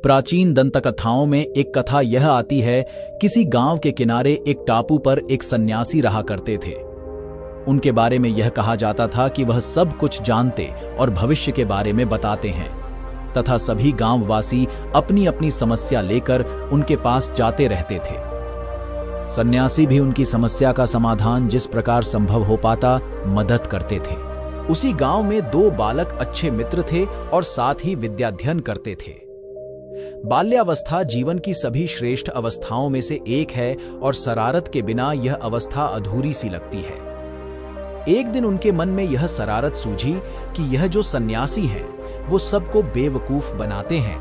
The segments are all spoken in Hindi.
प्राचीन दंतकथाओं में एक कथा यह आती है, किसी गांव के किनारे एक टापू पर एक सन्यासी रहा करते थे। उनके बारे में यह कहा जाता था कि वह सब कुछ जानते और भविष्य के बारे में बताते हैं तथा सभी गांववासी अपनी अपनी समस्या लेकर उनके पास जाते रहते थे। सन्यासी भी उनकी समस्या का समाधान जिस प्रकार संभव हो पाता मदद करते थे। उसी गांव में 2 बालक अच्छे मित्र थे और साथ ही विद्याध्ययन करते थे। बाल्यावस्था जीवन की सभी श्रेष्ठ अवस्थाओं में से एक है और शरारत के बिना यह अवस्था अधूरी सी लगती है। एक दिन उनके मन में यह शरारत सूझी कि यह जो सन्यासी हैं, वो सबको बेवकूफ बनाते हैं।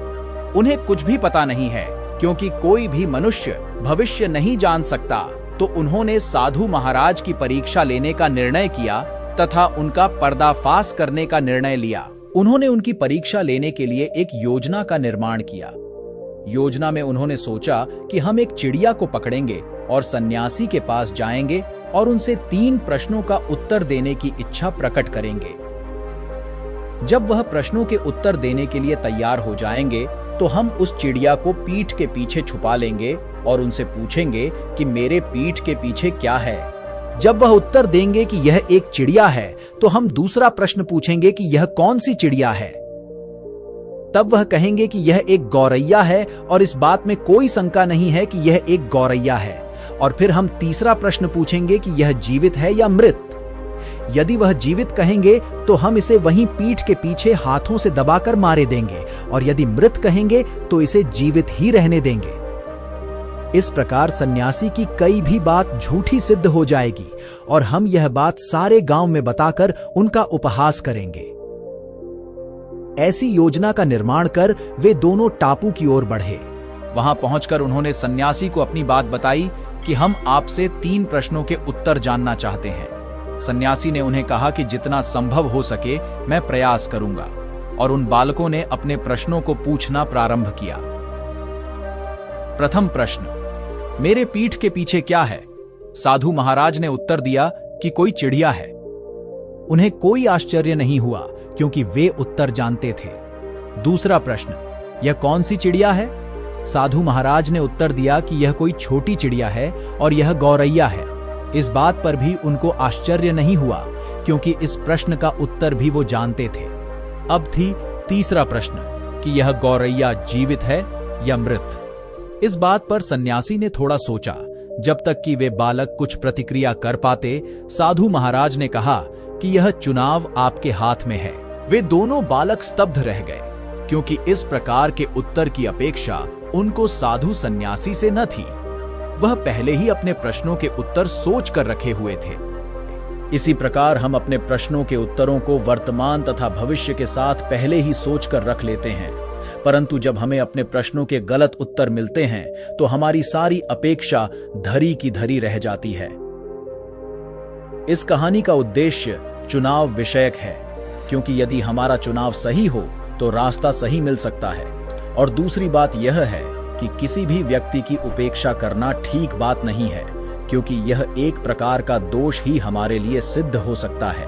उन्हें कुछ भी पता नहीं है, क्योंकि कोई भी मनुष्य भविष्य नहीं जान सकता। तो उन्होंने साधु महाराज की परीक्षा लेने का निर्णय किया तथा उनका पर्दाफाश करने का निर्णय लिया। उन्होंने उनकी परीक्षा लेने के लिए एक योजना का निर्माण किया। योजना में उन्होंने सोचा कि हम एक चिड़िया को पकड़ेंगे और सन्यासी के पास जाएंगे और उनसे 3 प्रश्नों का उत्तर देने की इच्छा प्रकट करेंगे। जब वह प्रश्नों के उत्तर देने के लिए तैयार हो जाएंगे तो हम उस चिड़िया को पीठ के पीछे छुपा लेंगे और उनसे पूछेंगे कि मेरे पीठ के पीछे क्या है। जब वह उत्तर देंगे कि यह एक चिड़िया है तो हम दूसरा प्रश्न पूछेंगे कि यह कौन सी चिड़िया है। तब वह कहेंगे कि यह एक गौरैया है और इस बात में कोई शंका नहीं है कि यह एक गौरैया है। और फिर हम तीसरा प्रश्न पूछेंगे कि यह जीवित है या मृत। यदि वह जीवित कहेंगे तो हम इसे वहीं पीठ के पीछे हाथों से दबाकर मारे देंगे और यदि मृत कहेंगे तो इसे जीवित ही रहने देंगे। इस प्रकार सन्यासी की कई भी बात झूठी सिद्ध हो जाएगी और हम यह बात सारे गांव में बताकर उनका उपहास करेंगे। ऐसी योजना का निर्माण कर वे दोनों टापू की ओर बढ़े। वहां पहुंचकर उन्होंने सन्यासी को अपनी बात बताई कि हम आपसे 3 प्रश्नों के उत्तर जानना चाहते हैं। सन्यासी ने उन्हें कहा कि जितना संभव हो सके मैं प्रयास करूंगा और उन बालकों ने अपने प्रश्नों को पूछना प्रारंभ किया। प्रथम प्रश्न, मेरे पीठ के पीछे क्या है? साधु महाराज ने उत्तर दिया कि कोई चिड़िया है। उन्हें कोई आश्चर्य नहीं हुआ क्योंकि वे उत्तर जानते थे। दूसरा प्रश्न, यह कौन सी चिड़िया है? साधु महाराज ने उत्तर दिया कि यह कोई छोटी चिड़िया है और यह गौरैया है। इस बात पर भी उनको आश्चर्य नहीं हुआ क्योंकि इस प्रश्न का उत्तर भी वो जानते थे। अब थी तीसरा प्रश्न कि यह गौरैया जीवित है या मृत। इस बात पर सन्यासी ने थोड़ा सोचा। जब तक कि वे बालक कुछ प्रतिक्रिया कर पाते, साधु महाराज ने कहा कि यह चुनाव आपके हाथ में है। वे दोनों बालक स्तब्ध रह गए क्योंकि इस प्रकार के उत्तर की अपेक्षा उनको साधु सन्यासी से न थी। वह पहले ही अपने प्रश्नों के उत्तर सोच कर रखे हुए थे। इसी प्रकार हम अपने प्रश्नों के उत्तरों को वर्तमान तथा भविष्य के साथ पहले ही सोच कर रख लेते हैं, परंतु जब हमें अपने प्रश्नों के गलत उत्तर मिलते हैं तो हमारी सारी अपेक्षा धरी की धरी रह जाती है। इस कहानी का उद्देश्य चुनाव विषयक है, क्योंकि यदि हमारा चुनाव सही हो तो रास्ता सही मिल सकता है। और दूसरी बात यह है कि किसी भी व्यक्ति की उपेक्षा करना ठीक बात नहीं है, क्योंकि यह एक प्रकार का दोष ही हमारे लिए सिद्ध हो सकता है।